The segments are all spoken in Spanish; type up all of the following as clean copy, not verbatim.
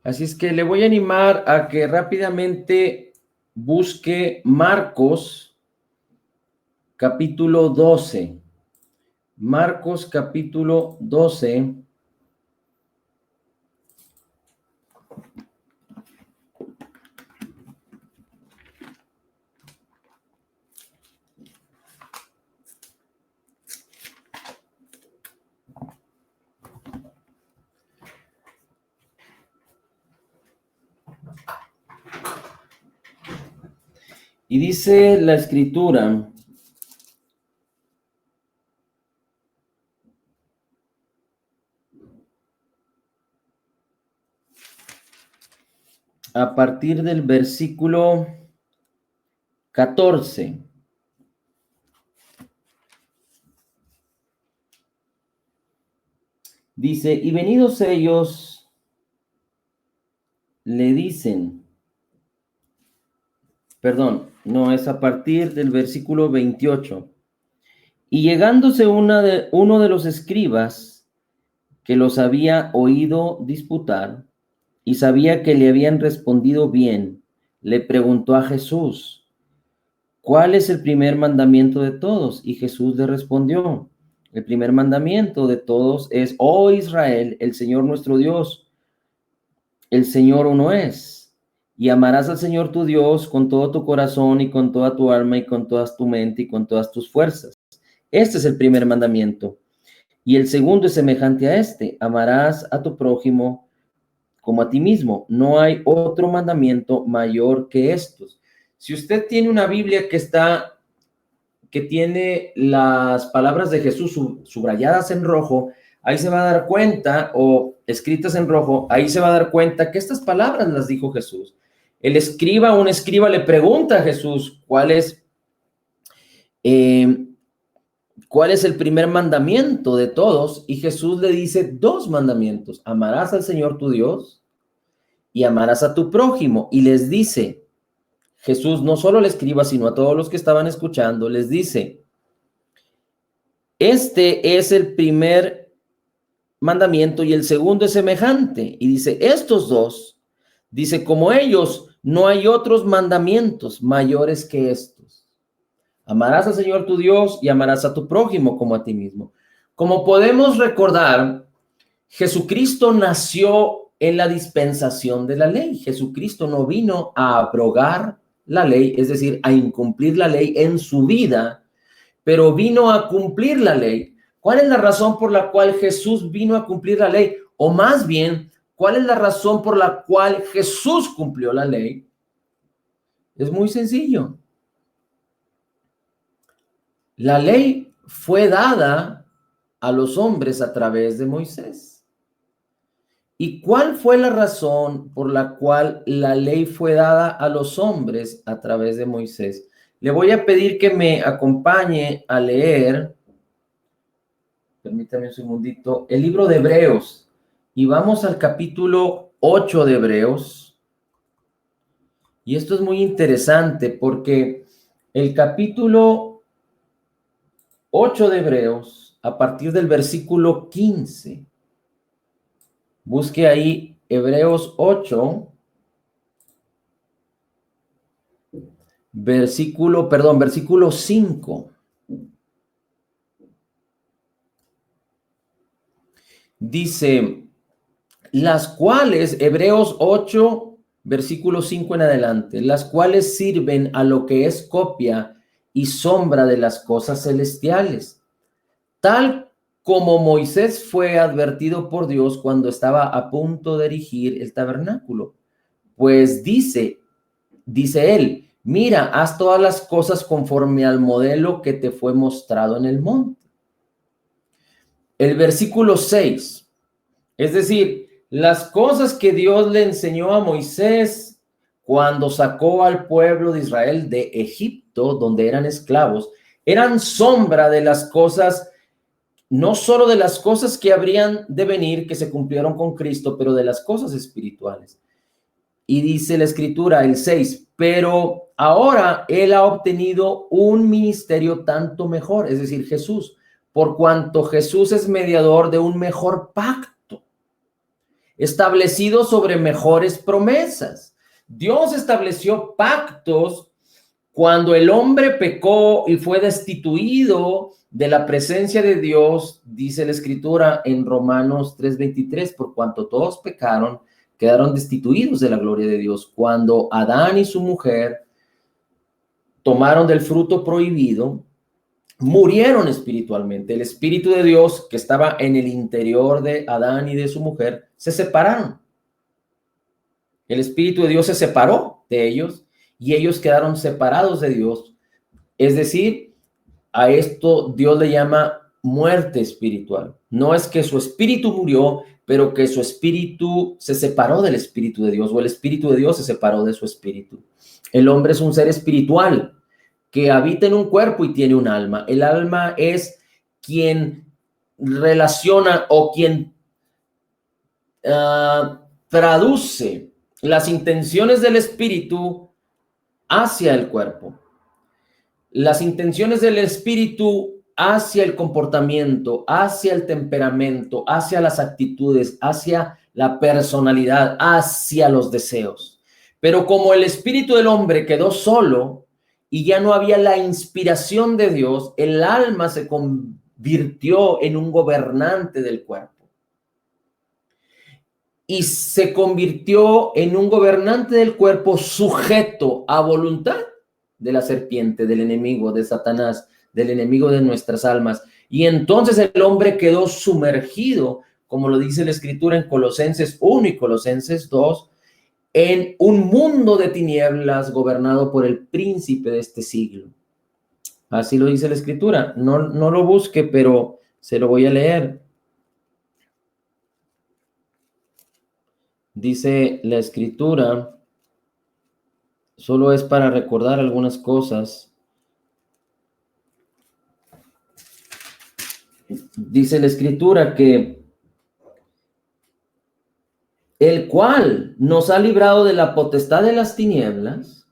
Así es que le voy a animar a que rápidamente busque Marcos capítulo 12. Marcos capítulo 12. Y dice la escritura: a partir del versículo 14. Dice, y venidos ellos, le dicen, perdón, no, es a partir del versículo 28. Y llegándose uno de los escribas que los había oído disputar y sabía que le habían respondido bien, le preguntó a Jesús, ¿cuál es el primer mandamiento de todos? Y Jesús le respondió, el primer mandamiento de todos es, oh Israel, el Señor nuestro Dios, el Señor uno es. Y amarás al Señor tu Dios con todo tu corazón y con toda tu alma y con toda tu mente y con todas tus fuerzas. Este es el primer mandamiento. Y el segundo es semejante a este, amarás a tu prójimo como a ti mismo. No hay otro mandamiento mayor que estos. Si usted tiene una Biblia que tiene las palabras de Jesús subrayadas en rojo, ahí se va a dar cuenta, o escritas en rojo, ahí se va a dar cuenta que estas palabras las dijo Jesús. Un escriba le pregunta a Jesús eh, cuál es el primer mandamiento de todos, y Jesús le dice dos mandamientos: amarás al Señor tu Dios y amarás a tu prójimo. Y les dice, Jesús no solo le escriba, sino a todos los que estaban escuchando, les dice, este es el primer mandamiento y el segundo es semejante. Y dice, estos dos, dice, como ellos, no hay otros mandamientos mayores que estos. Amarás al Señor tu Dios y amarás a tu prójimo como a ti mismo. Como podemos recordar, Jesucristo nació en la dispensación de la ley. Jesucristo no vino a abrogar la ley, es decir, a incumplir la ley en su vida, pero vino a cumplir la ley. ¿Cuál es la razón por la cual Jesús vino a cumplir la ley? O más bien, ¿cuál es la razón por la cual Jesús cumplió la ley? Es muy sencillo. La ley fue dada a los hombres a través de Moisés. ¿Y cuál fue la razón por la cual la ley fue dada a los hombres a través de Moisés? Le voy a pedir que me acompañe a leer, permítame un segundito, el libro de Hebreos. Y vamos al capítulo 8 de Hebreos. Y esto es muy interesante porque el capítulo 8 de Hebreos, a partir del versículo 15, busque ahí Hebreos 8, versículo 5. Dice, las cuales, Hebreos 8, versículo 5 en adelante, las cuales sirven a lo que es copia y sombra de las cosas celestiales, tal como Moisés fue advertido por Dios cuando estaba a punto de erigir el tabernáculo. Pues dice él, mira, haz todas las cosas conforme al modelo que te fue mostrado en el monte. El versículo 6, es decir, las cosas que Dios le enseñó a Moisés cuando sacó al pueblo de Israel de Egipto, donde eran esclavos, eran sombra de las cosas, no solo de las cosas que habrían de venir, que se cumplieron con Cristo, pero de las cosas espirituales. Y dice la escritura, el 6, pero ahora él ha obtenido un ministerio tanto mejor, es decir, Jesús, por cuanto Jesús es mediador de un mejor pacto. establecido sobre mejores promesas. Dios estableció pactos cuando el hombre pecó y fue destituido de la presencia de Dios, dice la Escritura en Romanos 3:23, por cuanto todos pecaron, quedaron destituidos de la gloria de Dios. Cuando Adán y su mujer tomaron del fruto prohibido, murieron espiritualmente. El Espíritu de Dios que estaba en el interior de Adán y de su mujer se separaron. El Espíritu de Dios se separó de ellos y ellos quedaron separados de Dios. Es decir, a esto Dios le llama muerte espiritual. No es que su espíritu murió, pero que su espíritu se separó del Espíritu de Dios, o el Espíritu de Dios se separó de su espíritu. El hombre es un ser espiritual que habita en un cuerpo y tiene un alma. El alma es quien relaciona o quien traduce las intenciones del espíritu hacia el cuerpo. Las intenciones del espíritu hacia el comportamiento, hacia el temperamento, hacia las actitudes, hacia la personalidad, hacia los deseos. Pero como el espíritu del hombre quedó solo y ya no había la inspiración de Dios, el alma se convirtió en un gobernante del cuerpo. Y se convirtió en un gobernante del cuerpo sujeto a voluntad de la serpiente, del enemigo, de Satanás, del enemigo de nuestras almas. Y entonces el hombre quedó sumergido, como lo dice la Escritura en Colosenses 1 y Colosenses 2, en un mundo de tinieblas gobernado por el príncipe de este siglo. Así lo dice la Escritura. No lo busque, pero se lo voy a leer. Dice la Escritura, solo es para recordar algunas cosas. Dice la Escritura que el cual nos ha librado de la potestad de las tinieblas,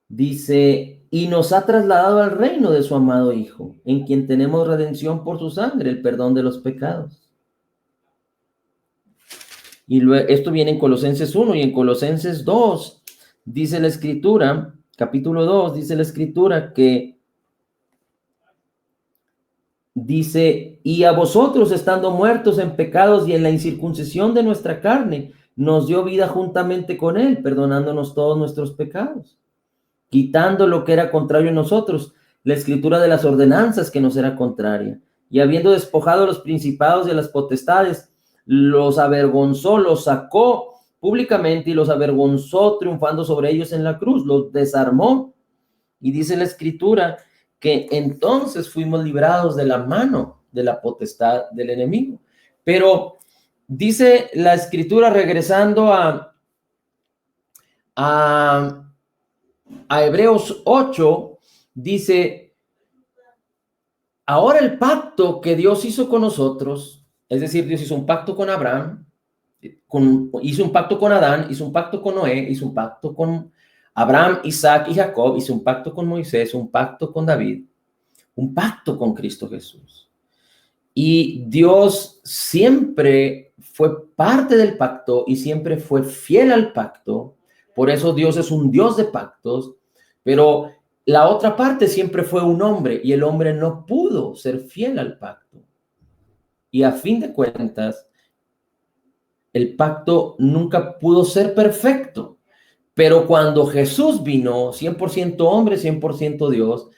dice, y nos ha trasladado al reino de su amado Hijo, en quien tenemos redención por su sangre, el perdón de los pecados. Y luego, esto viene en Colosenses 1 y en Colosenses 2, dice la Escritura, capítulo 2, dice la Escritura que dice, y a vosotros estando muertos en pecados y en la incircuncisión de nuestra carne, nos dio vida juntamente con él, perdonándonos todos nuestros pecados, quitando lo que era contrario a nosotros, la escritura de las ordenanzas que nos era contraria, y habiendo despojado a los principados y a las potestades, los avergonzó, los sacó públicamente y los avergonzó, triunfando sobre ellos en la cruz, los desarmó. Y dice la Escritura que entonces fuimos librados de la mano de la potestad del enemigo. Pero dice la Escritura, regresando a Hebreos 8, dice, ahora el pacto que Dios hizo con nosotros, es decir, Dios hizo un pacto con Abraham, hizo un pacto con Adán, hizo un pacto con Noé, hizo un pacto con Abraham, Isaac y Jacob, hizo un pacto con Moisés, un pacto con David, un pacto con Cristo Jesús. Y Dios siempre fue parte del pacto y siempre fue fiel al pacto. Por eso Dios es un Dios de pactos, pero la otra parte siempre fue un hombre y el hombre no pudo ser fiel al pacto. Y a fin de cuentas, el pacto nunca pudo ser perfecto. Pero cuando Jesús vino, 100% hombre, 100% Dios,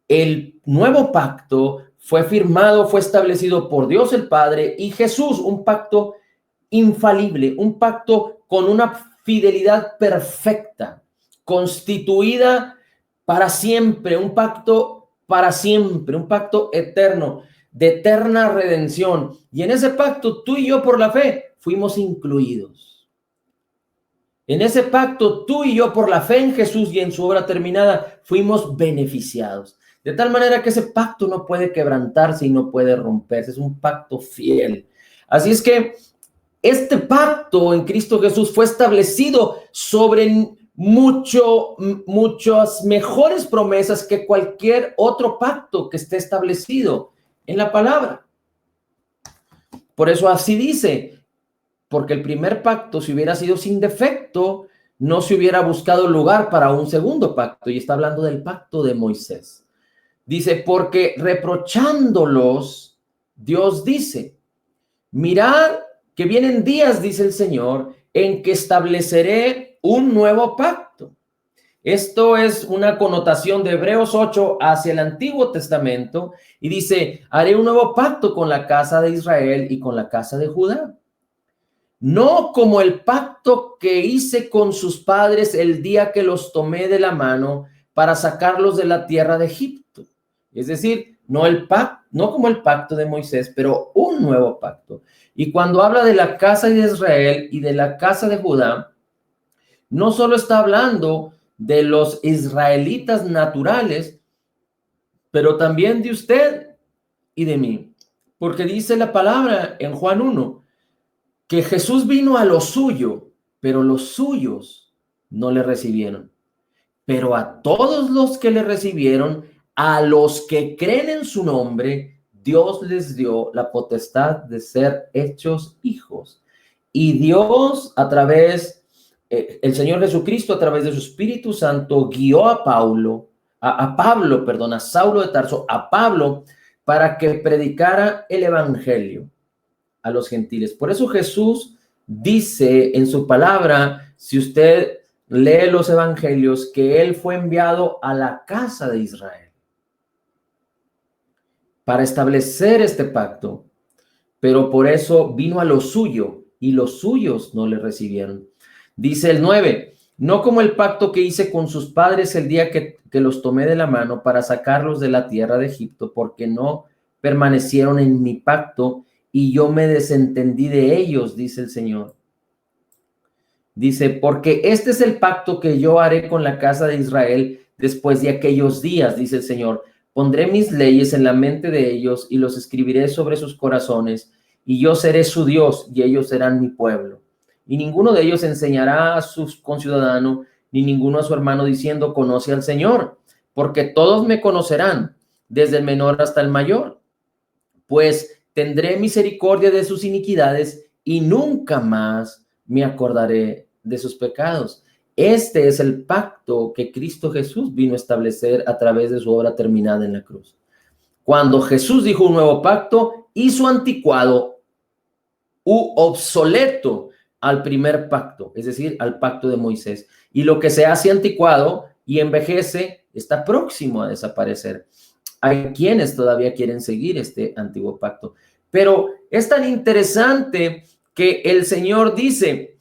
el nuevo pacto fue firmado, fue establecido por Dios el Padre y Jesús, un pacto infalible, un pacto con una fidelidad perfecta, constituida para siempre, un pacto para siempre, un pacto eterno, de eterna redención. Y en ese pacto, tú y yo por la fe fuimos incluidos. En ese pacto, tú y yo por la fe en Jesús y en su obra terminada, fuimos beneficiados. De tal manera que ese pacto no puede quebrantarse y no puede romperse. Es un pacto fiel. Así es que este pacto en Cristo Jesús fue establecido sobre muchas mejores promesas que cualquier otro pacto que esté establecido en la palabra. Por eso así dice, porque el primer pacto, si hubiera sido sin defecto, no se hubiera buscado lugar para un segundo pacto. Y está hablando del pacto de Moisés. Dice, porque reprochándolos, Dios dice, mirad que vienen días, dice el Señor, en que estableceré un nuevo pacto. Esto es una connotación de Hebreos 8 hacia el Antiguo Testamento y dice, haré un nuevo pacto con la casa de Israel y con la casa de Judá. No como el pacto que hice con sus padres el día que los tomé de la mano para sacarlos de la tierra de Egipto. Es decir, no como el pacto de Moisés, pero un nuevo pacto. Y cuando habla de la casa de Israel y de la casa de Judá, no solo está hablando de los israelitas naturales, pero también de usted y de mí. Porque dice la palabra en Juan 1, que Jesús vino a lo suyo, pero los suyos no le recibieron. Pero a todos los que le recibieron, a los que creen en su nombre, Dios les dio la potestad de ser hechos hijos. Y Dios a través, el Señor Jesucristo a través de su Espíritu Santo guió a Saulo de Tarso, a Pablo, para que predicara el evangelio a los gentiles. Por eso Jesús dice en su palabra, si usted lee los evangelios, que él fue enviado a la casa de Israel para establecer este pacto, pero por eso vino a lo suyo y los suyos no le recibieron. Dice el 9, no como el pacto que hice con sus padres el día que los tomé de la mano para sacarlos de la tierra de Egipto, porque no permanecieron en mi pacto y yo me desentendí de ellos, dice el Señor. Dice, porque este es el pacto que yo haré con la casa de Israel después de aquellos días, dice el Señor. Pondré mis leyes en la mente de ellos y los escribiré sobre sus corazones, y yo seré su Dios y ellos serán mi pueblo. Y ninguno de ellos enseñará a sus conciudadanos, ni ninguno a su hermano diciendo, conoce al Señor, porque todos me conocerán, desde el menor hasta el mayor. Pues tendré misericordia de sus iniquidades y nunca más me acordaré de sus pecados. Este es el pacto que Cristo Jesús vino a establecer a través de su obra terminada en la cruz. Cuando Jesús dijo un nuevo pacto, hizo anticuado u obsoleto al primer pacto, es decir, al pacto de Moisés. Y lo que se hace anticuado y envejece está próximo a desaparecer. Hay quienes todavía quieren seguir este antiguo pacto. Pero es tan interesante que el Señor dice,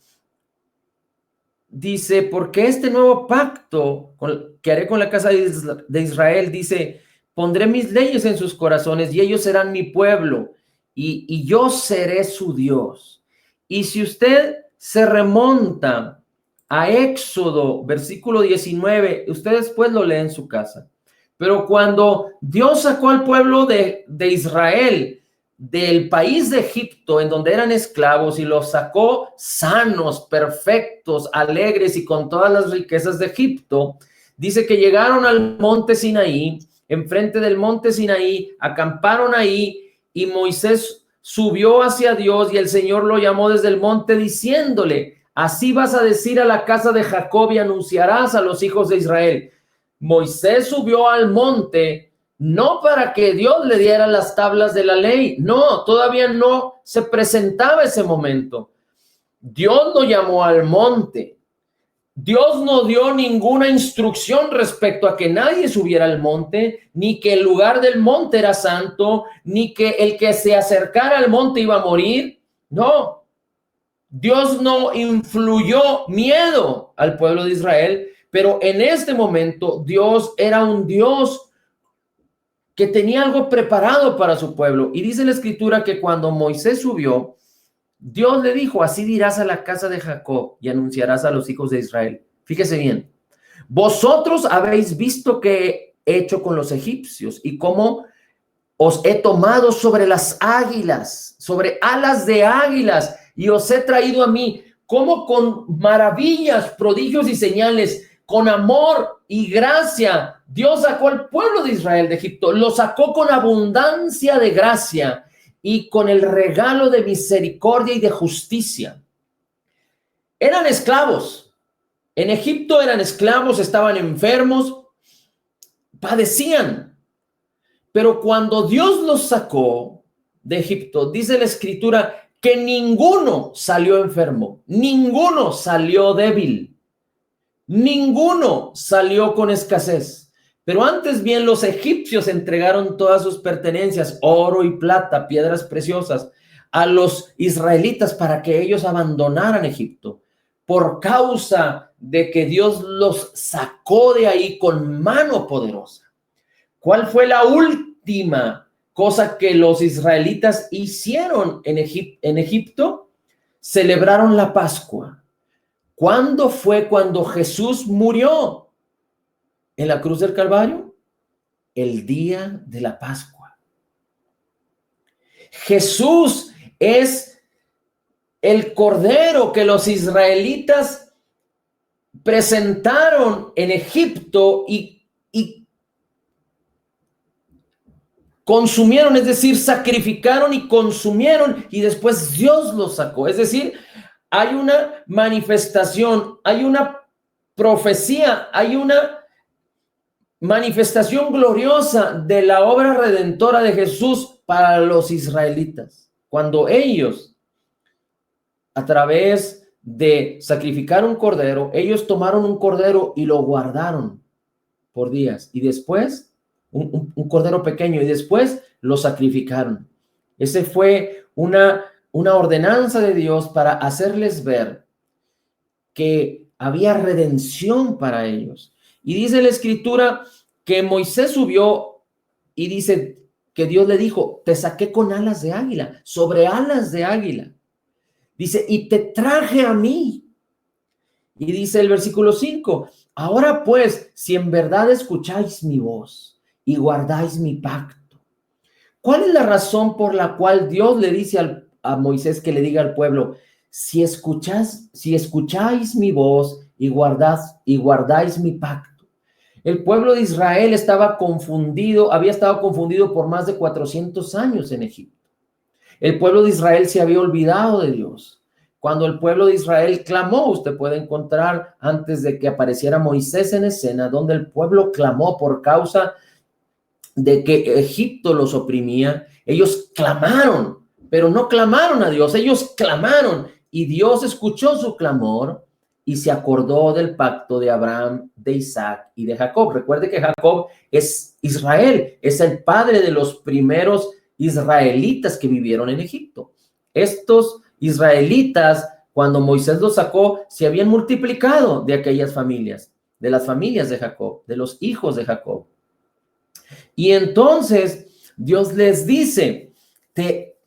porque este nuevo pacto que haré con la casa de Israel, dice, pondré mis leyes en sus corazones y ellos serán mi pueblo y yo seré su Dios. Y si usted se remonta a Éxodo, versículo 19, usted después lo lee en su casa. Pero cuando Dios sacó al pueblo de Israel del país de Egipto, en donde eran esclavos, y los sacó sanos, perfectos, alegres y con todas las riquezas de Egipto, dice que llegaron al monte Sinaí, enfrente del monte Sinaí, acamparon ahí, y Moisés subió hacia Dios y el Señor lo llamó desde el monte diciéndole, así vas a decir a la casa de Jacob y anunciarás a los hijos de Israel. Moisés subió al monte no para que Dios le diera las tablas de la ley, no, todavía no se presentaba ese momento. Dios lo llamó al monte. Dios no dio ninguna instrucción respecto a que nadie subiera al monte, ni que el lugar del monte era santo, ni que el que se acercara al monte iba a morir. No, Dios no influyó miedo al pueblo de Israel, pero en este momento Dios era un Dios que tenía algo preparado para su pueblo. Y dice la escritura que cuando Moisés subió, Dios le dijo, así dirás a la casa de Jacob y anunciarás a los hijos de Israel. Fíjese bien, vosotros habéis visto que he hecho con los egipcios y cómo os he tomado sobre las águilas, sobre alas de águilas, y os he traído a mí, como con maravillas, prodigios y señales, con amor y gracia, Dios sacó al pueblo de Israel de Egipto, lo sacó con abundancia de gracia y con el regalo de misericordia y de justicia. Eran esclavos. En Egipto eran esclavos, estaban enfermos, padecían. Pero cuando Dios los sacó de Egipto, dice la Escritura que ninguno salió enfermo, ninguno salió débil, ninguno salió con escasez. Pero antes bien los egipcios entregaron todas sus pertenencias, oro y plata, piedras preciosas, a los israelitas para que ellos abandonaran Egipto, por causa de que Dios los sacó de ahí con mano poderosa. ¿Cuál fue la última cosa que los israelitas hicieron en Egipto? Celebraron la Pascua. ¿Cuándo fue cuando Jesús murió en la cruz del Calvario? El día de la Pascua. Jesús es el cordero que los israelitas presentaron en Egipto y consumieron, es decir, sacrificaron y consumieron, y después Dios los sacó. Es decir, hay una manifestación, hay una profecía, hay una manifestación gloriosa de la obra redentora de Jesús para los israelitas. Cuando ellos, a través de sacrificar un cordero, ellos tomaron un cordero y lo guardaron por días, y después un cordero pequeño, y después lo sacrificaron. Ese fue una ordenanza de Dios para hacerles ver que había redención para ellos. Y dice la Escritura que Moisés subió y dice que Dios le dijo, te saqué con alas de águila, sobre alas de águila. Dice, y te traje a mí. Y dice el versículo 5, ahora pues, si en verdad escucháis mi voz y guardáis mi pacto. ¿Cuál es la razón por la cual Dios le dice a Moisés que le diga al pueblo, si escucháis mi voz y guardáis mi pacto? El pueblo de Israel había estado confundido por más de 400 años en Egipto. El pueblo de Israel se había olvidado de Dios. Cuando el pueblo de Israel clamó, usted puede encontrar antes de que apareciera Moisés en escena, donde el pueblo clamó por causa de que Egipto los oprimía. Ellos clamaron, pero no clamaron a Dios, ellos clamaron, y Dios escuchó su clamor y se acordó del pacto de Abraham, de Isaac y de Jacob. Recuerde que Jacob es Israel, es el padre de los primeros israelitas que vivieron en Egipto. Estos israelitas, cuando Moisés los sacó, se habían multiplicado de aquellas familias, de las familias de Jacob, de los hijos de Jacob. Y entonces Dios les dice, te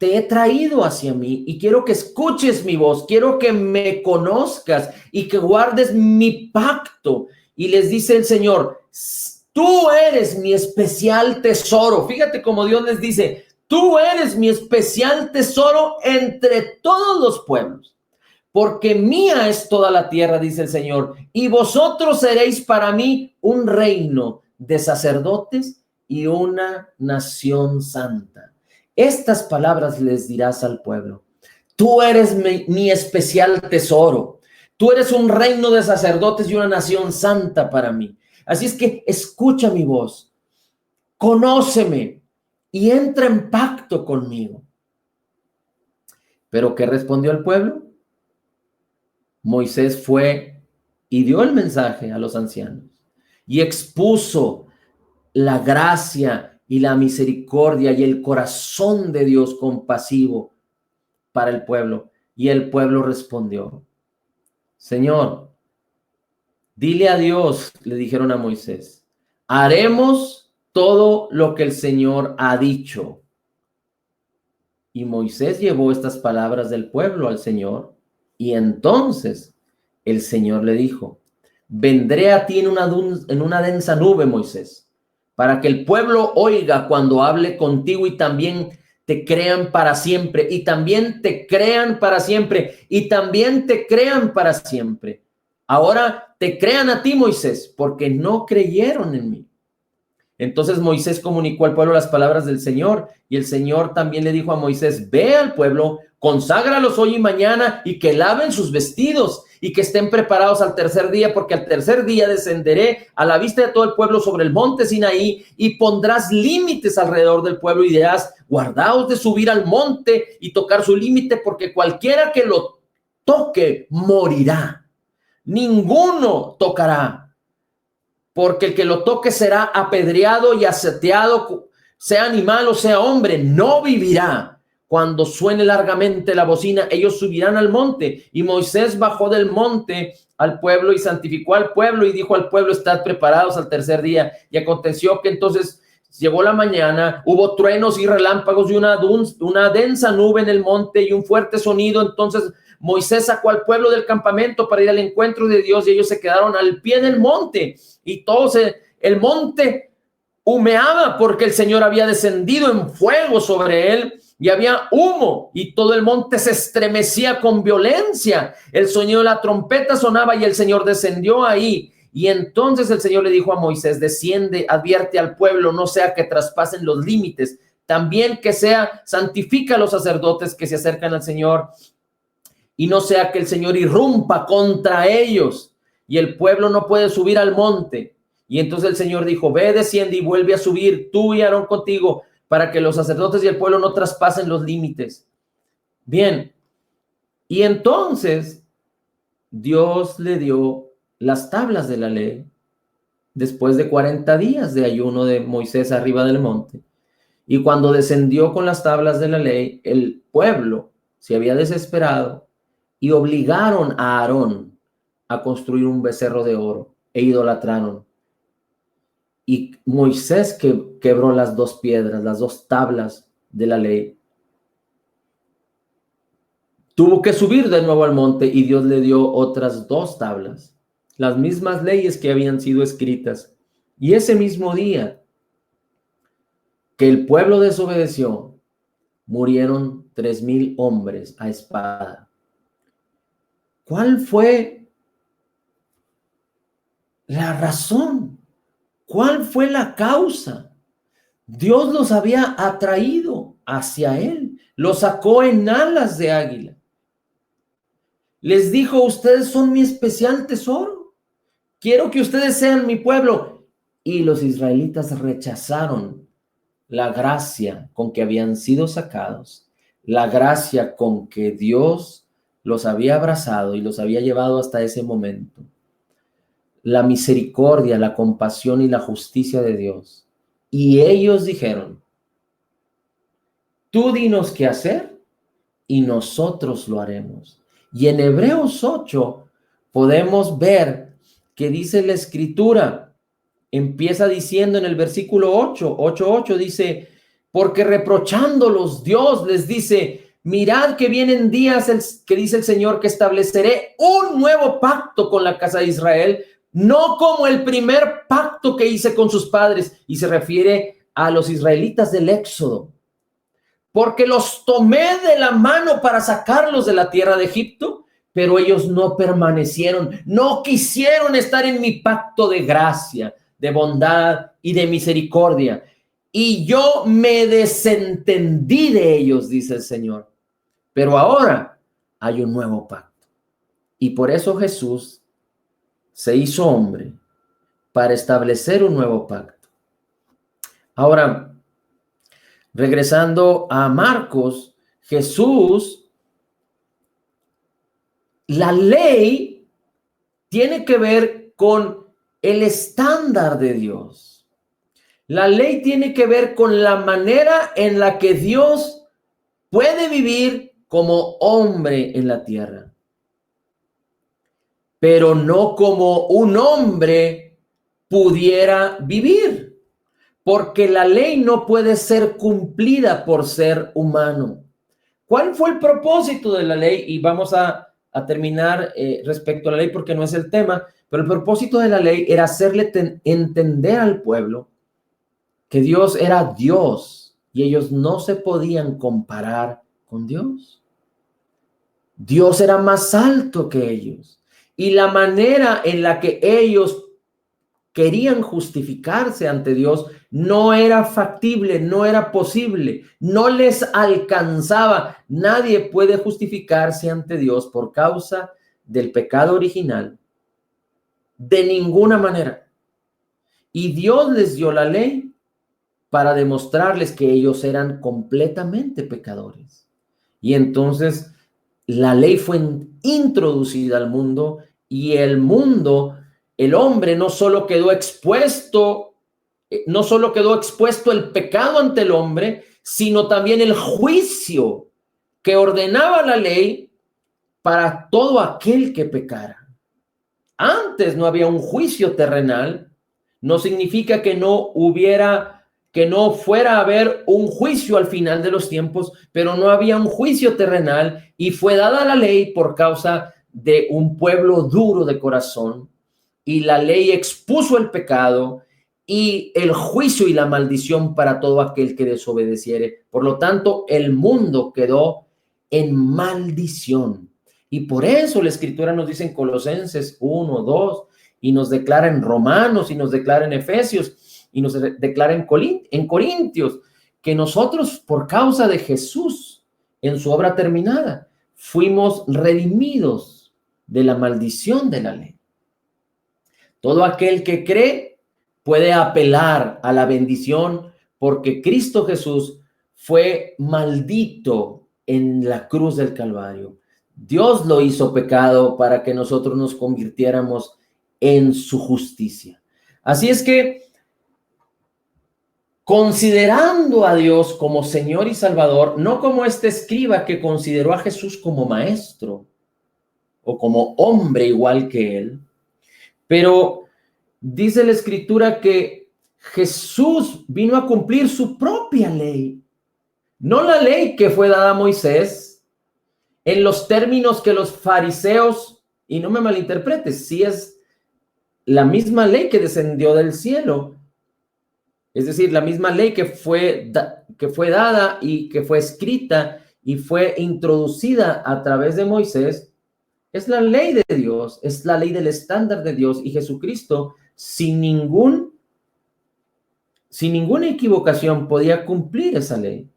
he traído hacia mí y quiero que escuches mi voz, quiero que me conozcas y que guardes mi pacto. Y les dice el Señor, tú eres mi especial tesoro. Fíjate cómo Dios les dice, tú eres mi especial tesoro entre todos los pueblos, porque mía es toda la tierra, dice el Señor, y vosotros seréis para mí un reino de sacerdotes y una nación santa. Estas palabras les dirás al pueblo. Tú eres mi especial tesoro. Tú eres un reino de sacerdotes y una nación santa para mí. Así es que escucha mi voz, conóceme y entra en pacto conmigo. ¿Pero qué respondió el pueblo? Moisés fue y dio el mensaje a los ancianos y expuso la gracia y la misericordia y el corazón de Dios compasivo para el pueblo. Y el pueblo respondió, Señor, dile a Dios, le dijeron a Moisés, haremos todo lo que el Señor ha dicho. Y Moisés llevó estas palabras del pueblo al Señor, y entonces el Señor le dijo, vendré a ti en una densa nube, Moisés, para que el pueblo oiga cuando hable contigo y también te crean para siempre, y también te crean para siempre, y también te crean para siempre. Ahora te crean a ti, Moisés, porque no creyeron en mí. Entonces Moisés comunicó al pueblo las palabras del Señor, y el Señor también le dijo a Moisés: ve al pueblo, conságralos hoy y mañana, y que laven sus vestidos, y que estén preparados al tercer día, porque al tercer día descenderé a la vista de todo el pueblo sobre el monte Sinaí, y pondrás límites alrededor del pueblo, y dirás: guardaos de subir al monte y tocar su límite, porque cualquiera que lo toque morirá. Ninguno tocará, porque el que lo toque será apedreado y aseteado, sea animal o sea hombre, no vivirá. Cuando suene largamente la bocina, ellos subirán al monte. Y Moisés bajó del monte al pueblo y santificó al pueblo y dijo al pueblo: estad preparados al tercer día. Y aconteció que entonces llegó la mañana, hubo truenos y relámpagos y una densa nube en el monte y un fuerte sonido. Entonces Moisés sacó al pueblo del campamento para ir al encuentro de Dios, y ellos se quedaron al pie del monte, y todo el monte humeaba porque el Señor había descendido en fuego sobre él, y había humo, y todo el monte se estremecía con violencia. El sonido de la trompeta sonaba y el Señor descendió ahí. Y entonces el Señor le dijo a Moisés: desciende, advierte al pueblo, no sea que traspasen los límites. También que santifica a los sacerdotes que se acercan al Señor, y no sea que el Señor irrumpa contra ellos, y el pueblo no puede subir al monte. Y entonces el Señor dijo: ve, desciende y vuelve a subir, tú y Aarón contigo, para que los sacerdotes y el pueblo no traspasen los límites. Bien, y entonces Dios le dio las tablas de la ley después de 40 días de ayuno de Moisés arriba del monte. Y cuando descendió con las tablas de la ley, el pueblo se había desesperado y obligaron a Aarón a construir un becerro de oro e idolatraron. Y Moisés quebró las dos piedras, las dos tablas de la ley. Tuvo que subir de nuevo al monte y Dios le dio otras dos tablas, las mismas leyes que habían sido escritas. Y ese mismo día que el pueblo desobedeció, murieron 3,000 hombres a espada. ¿Cuál fue la razón? ¿Cuál fue la causa? Dios los había atraído hacia él, los sacó en alas de águila. Les dijo: ustedes son mi especial tesoro, quiero que ustedes sean mi pueblo. Y los israelitas rechazaron la gracia con que habían sido sacados, la gracia con que Dios los había abrazado y los había llevado hasta ese momento. La misericordia, la compasión y la justicia de Dios. Y ellos dijeron: tú dinos qué hacer y nosotros lo haremos. Y en Hebreos 8 podemos ver que dice la escritura, empieza diciendo en el versículo 8, dice: porque reprochándolos Dios les dice: mirad que vienen días, que dice el Señor, que estableceré un nuevo pacto con la casa de Israel, no como el primer pacto que hice con sus padres. Y se refiere a los israelitas del Éxodo. Porque los tomé de la mano para sacarlos de la tierra de Egipto, pero ellos no permanecieron, no quisieron estar en mi pacto de gracia, de bondad y de misericordia. Y yo me desentendí de ellos, dice el Señor. Pero ahora hay un nuevo pacto. Y por eso Jesús se hizo hombre, para establecer un nuevo pacto. Ahora, regresando a Marcos, Jesús, la ley tiene que ver con el estándar de Dios. La ley tiene que ver con la manera en la que Dios puede vivir como hombre en la tierra, pero no como un hombre pudiera vivir, porque la ley no puede ser cumplida por ser humano. ¿Cuál fue el propósito de la ley? Y vamos a terminar respecto a la ley, porque no es el tema, pero el propósito de la ley era hacerle entender al pueblo que Dios era Dios y ellos no se podían comparar con Dios. Dios era más alto que ellos, y la manera en la que ellos querían justificarse ante Dios, no era factible, no era posible, no les alcanzaba. Nadie puede justificarse ante Dios por causa del pecado original, de ninguna manera. Y Dios les dio la ley para demostrarles que ellos eran completamente pecadores. Y entonces la ley fue introducida al mundo y el mundo, el hombre no solo quedó expuesto el pecado ante el hombre, sino también el juicio que ordenaba la ley para todo aquel que pecara. Antes no había un juicio terrenal, no significa que no fuera a haber un juicio al final de los tiempos, pero no había un juicio terrenal y fue dada la ley por causa de un pueblo duro de corazón, y la ley expuso el pecado y el juicio y la maldición para todo aquel que desobedeciere. Por lo tanto, el mundo quedó en maldición. Y por eso la Escritura nos dice en Colosenses 1, 2, y nos declara en Romanos, y nos declara en Efesios, y nos declara en Corintios, que nosotros, por causa de Jesús, en su obra terminada, fuimos redimidos de la maldición de la ley. Todo aquel que cree puede apelar a la bendición porque Cristo Jesús fue maldito en la cruz del Calvario. Dios lo hizo pecado para que nosotros nos convirtiéramos en su justicia. Así es que, considerando a Dios como Señor y Salvador, no como este escriba que consideró a Jesús como maestro o como hombre igual que él, pero dice la Escritura que Jesús vino a cumplir su propia ley, no la ley que fue dada a Moisés, en los términos que los fariseos, y no me malinterpretes, sí es la misma ley que descendió del cielo, es decir, la misma ley que fue dada y que fue escrita y fue introducida a través de Moisés. Es la ley de Dios, es la ley del estándar de Dios, y Jesucristo sin ninguna equivocación podía cumplir esa ley.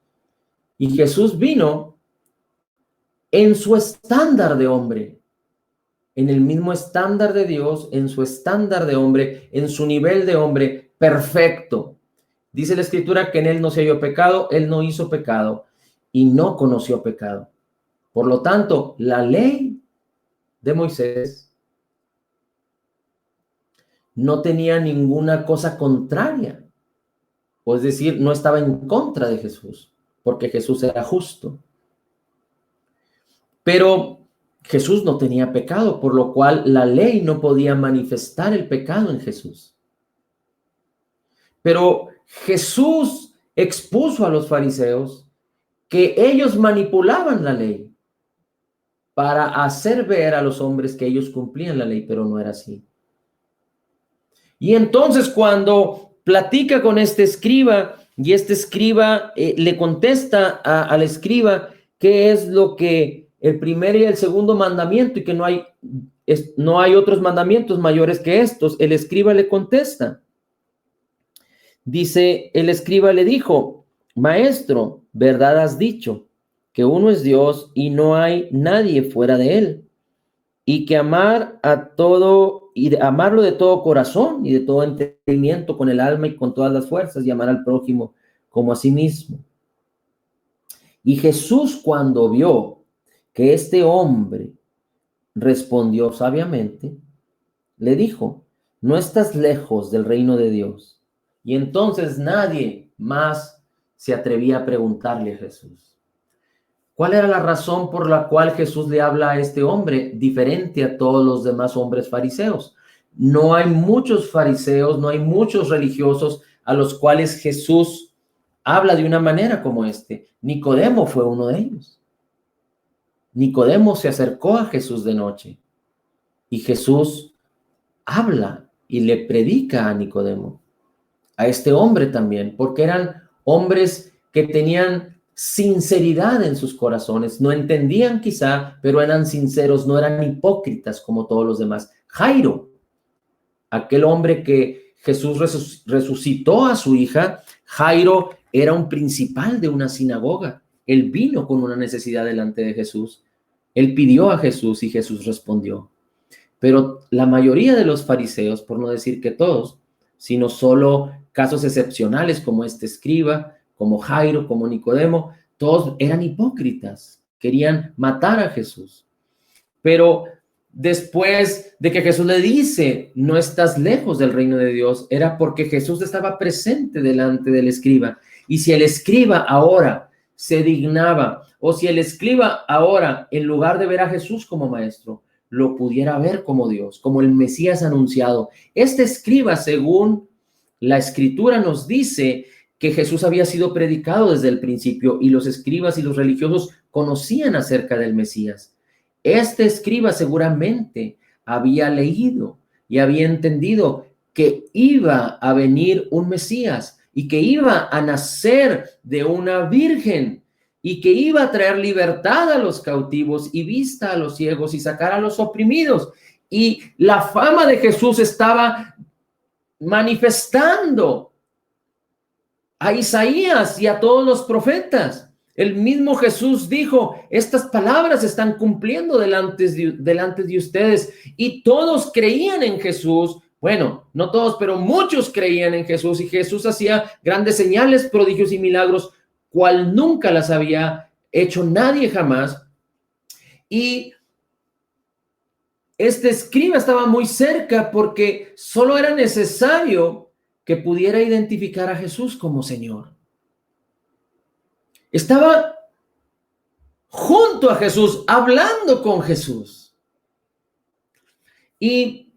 Y Jesús vino en su estándar de hombre, en el mismo estándar de Dios, en su estándar de hombre, en su nivel de hombre perfecto. Dice la Escritura que en él no se halló pecado, él no hizo pecado y no conoció pecado. Por lo tanto, la ley de Moisés no tenía ninguna cosa contraria, o es decir, no estaba en contra de Jesús, porque Jesús era justo. Pero Jesús no tenía pecado, por lo cual la ley no podía manifestar el pecado en Jesús. Pero Jesús expuso a los fariseos que ellos manipulaban la ley para hacer ver a los hombres que ellos cumplían la ley, pero no era así. Y entonces cuando platica con este escriba, y este escriba le contesta al escriba qué es lo que el primer y el segundo mandamiento, y que no hay otros mandamientos mayores que estos, el escriba le contesta. Dice, el escriba le dijo: Maestro, verdad has dicho, que uno es Dios y no hay nadie fuera de él, y que amarlo de todo corazón y de todo entendimiento, con el alma y con todas las fuerzas, y amar al prójimo como a sí mismo. Y Jesús, cuando vio que este hombre respondió sabiamente, le dijo: no estás lejos del reino de Dios. Y entonces nadie más se atrevía a preguntarle a Jesús. ¿Cuál era la razón por la cual Jesús le habla a este hombre diferente a todos los demás hombres fariseos? No hay muchos fariseos, no hay muchos religiosos a los cuales Jesús habla de una manera como este. Nicodemo fue uno de ellos. Nicodemo se acercó a Jesús de noche y Jesús habla y le predica a Nicodemo, a este hombre también, porque eran hombres que tenían sinceridad en sus corazones, no entendían quizá, pero eran sinceros, no eran hipócritas como todos los demás. Jairo, aquel hombre que Jesús resucitó a su hija. Jairo era un principal de una sinagoga. Él vino con una necesidad delante de Jesús. Él pidió a Jesús y Jesús respondió. Pero la mayoría de los fariseos, por no decir que todos, sino solo casos excepcionales como este escriba, como Jairo, como Nicodemo, todos eran hipócritas, querían matar a Jesús. Pero después de que Jesús le dice, no estás lejos del reino de Dios, era porque Jesús estaba presente delante del escriba. Y si el escriba ahora se dignaba, o si el escriba ahora, en lugar de ver a Jesús como maestro, lo pudiera ver como Dios, como el Mesías anunciado. Este escriba, según la Escritura, nos dice que Jesús había sido predicado desde el principio y los escribas y los religiosos conocían acerca del Mesías. Este escriba seguramente había leído y había entendido que iba a venir un Mesías y que iba a nacer de una virgen y que iba a traer libertad a los cautivos y vista a los ciegos y sacar a los oprimidos. Y la fama de Jesús estaba manifestando a Isaías y a todos los profetas. El mismo Jesús dijo, estas palabras están cumpliendo delante de ustedes, y todos creían en Jesús. Bueno, no todos, pero muchos creían en Jesús, y Jesús hacía grandes señales, prodigios y milagros, cual nunca las había hecho nadie jamás. Y este escriba estaba muy cerca porque solo era necesario que pudiera identificar a Jesús como Señor. Estaba junto a Jesús, hablando con Jesús. Y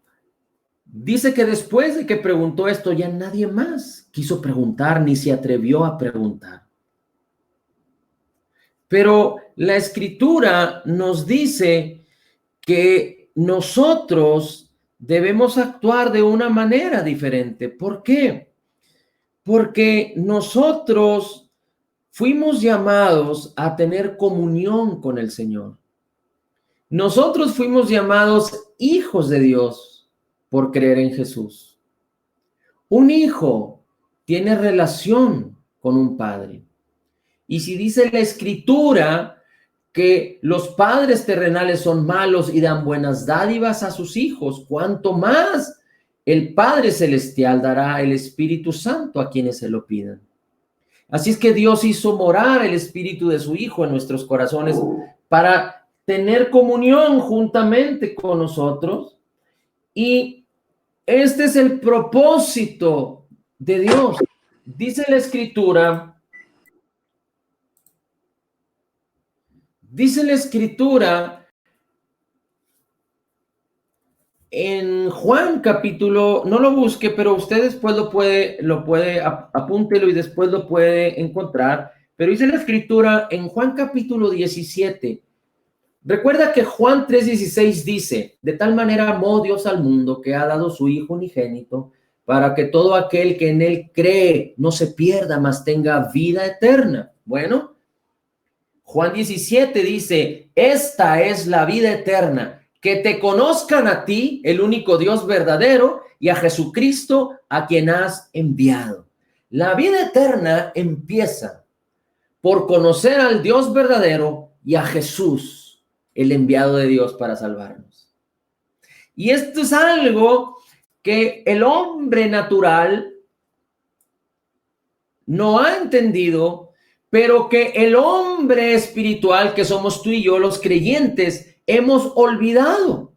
dice que después de que preguntó esto, ya nadie más quiso preguntar ni se atrevió a preguntar. Pero la Escritura nos dice que nosotros debemos actuar de una manera diferente. ¿Por qué? Porque nosotros fuimos llamados a tener comunión con el Señor. Nosotros fuimos llamados hijos de Dios por creer en Jesús. Un hijo tiene relación con un padre. Y si dice la Escritura que los padres terrenales son malos y dan buenas dádivas a sus hijos, ¿cuánto más el Padre Celestial dará el Espíritu Santo a quienes se lo pidan? Así es que Dios hizo morar el Espíritu de su Hijo en nuestros corazones para tener comunión juntamente con nosotros. Y este es el propósito de Dios. Dice la Escritura en Juan capítulo, no lo busque, pero usted después apúntelo y después lo puede encontrar. Pero dice la Escritura en Juan capítulo 17. Recuerda que Juan 3:16 dice, de tal manera amó Dios al mundo que ha dado su Hijo unigénito para que todo aquel que en él cree no se pierda, mas tenga vida eterna. Bueno, Juan 17 dice, esta es la vida eterna, que te conozcan a ti, el único Dios verdadero, y a Jesucristo, a quien has enviado. La vida eterna empieza por conocer al Dios verdadero y a Jesús, el enviado de Dios para salvarnos. Y esto es algo que el hombre natural no ha entendido, pero que el hombre espiritual, que somos tú y yo, los creyentes, hemos olvidado.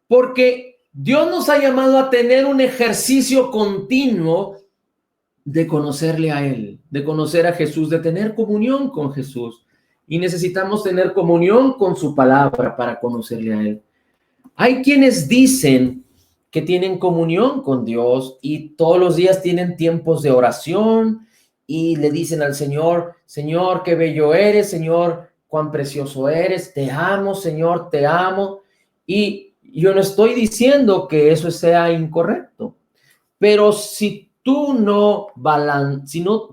Porque Dios nos ha llamado a tener un ejercicio continuo de conocerle a Él, de conocer a Jesús, de tener comunión con Jesús. Y necesitamos tener comunión con su palabra para conocerle a Él. Hay quienes dicen que tienen comunión con Dios y todos los días tienen tiempos de oración y le dicen al Señor, Señor, qué bello eres, Señor, cuán precioso eres, te amo, Señor, te amo. Y yo no estoy diciendo que eso sea incorrecto, pero si no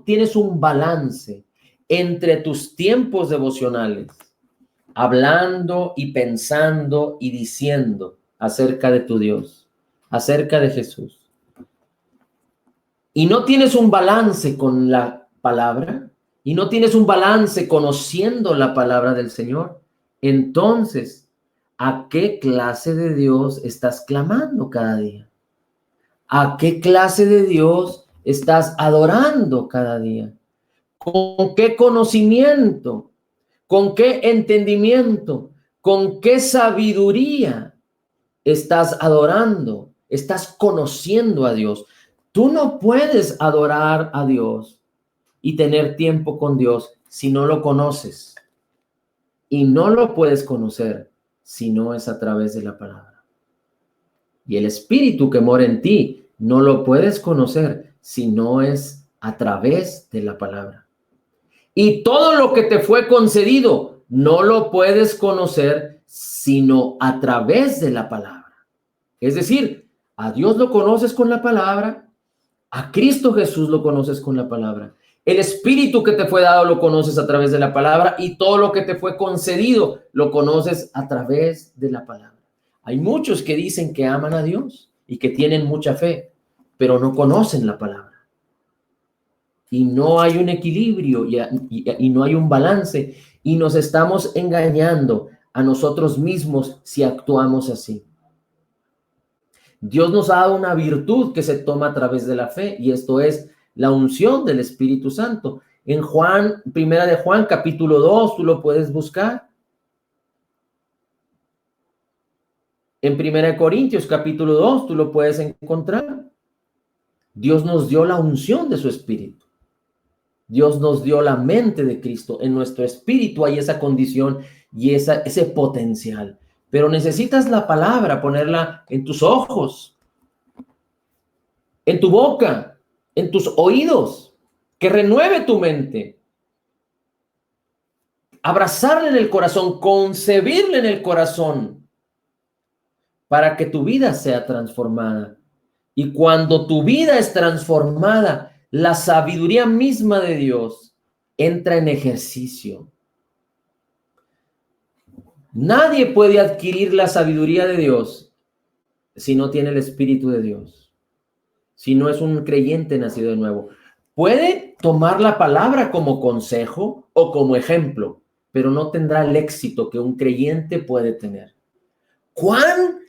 tienes un balance entre tus tiempos devocionales, hablando y pensando y diciendo acerca de tu Dios, acerca de Jesús, y no tienes un balance con la palabra, y no tienes un balance conociendo la palabra del Señor, entonces, ¿a qué clase de Dios estás clamando cada día? ¿A qué clase de Dios estás adorando cada día? ¿Con qué conocimiento? ¿Con qué entendimiento? ¿Con qué sabiduría estás adorando? Estás conociendo a Dios. Tú no puedes adorar a Dios y tener tiempo con Dios si no lo conoces. Y no lo puedes conocer si no es a través de la palabra. Y el Espíritu que mora en ti no lo puedes conocer si no es a través de la palabra. Y todo lo que te fue concedido no lo puedes conocer sino a través de la palabra. Es decir, a Dios lo conoces con la palabra, a Cristo Jesús lo conoces con la palabra. El Espíritu que te fue dado lo conoces a través de la palabra y todo lo que te fue concedido lo conoces a través de la palabra. Hay muchos que dicen que aman a Dios y que tienen mucha fe, pero no conocen la palabra. Y no hay un equilibrio y no hay un balance y nos estamos engañando a nosotros mismos si actuamos así. Dios nos ha dado una virtud que se toma a través de la fe y esto es la unción del Espíritu Santo. En Juan, primera de Juan, capítulo 2, tú lo puedes buscar. En primera de Corintios, capítulo 2, tú lo puedes encontrar. Dios nos dio la unción de su Espíritu. Dios nos dio la mente de Cristo. En nuestro espíritu hay esa condición y ese potencial. Pero necesitas la palabra, ponerla en tus ojos, en tu boca, en tus oídos, que renueve tu mente. Abrazarle en el corazón, concebirle en el corazón, para que tu vida sea transformada. Y cuando tu vida es transformada, la sabiduría misma de Dios entra en ejercicio. Nadie puede adquirir la sabiduría de Dios si no tiene el Espíritu de Dios, si no es un creyente nacido de nuevo. Puede tomar la palabra como consejo o como ejemplo, pero no tendrá el éxito que un creyente puede tener. ¿Cuán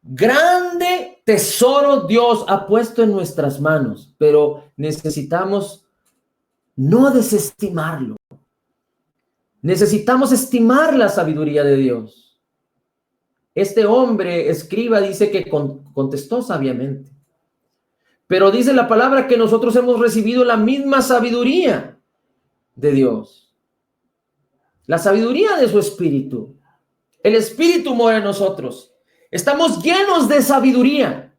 grande tesoro Dios ha puesto en nuestras manos? Pero necesitamos no desestimarlo. Necesitamos estimar la sabiduría de Dios. Este hombre, escriba, dice que contestó sabiamente. Pero dice la palabra que nosotros hemos recibido la misma sabiduría de Dios. La sabiduría de su Espíritu. El Espíritu mora en nosotros. Estamos llenos de sabiduría.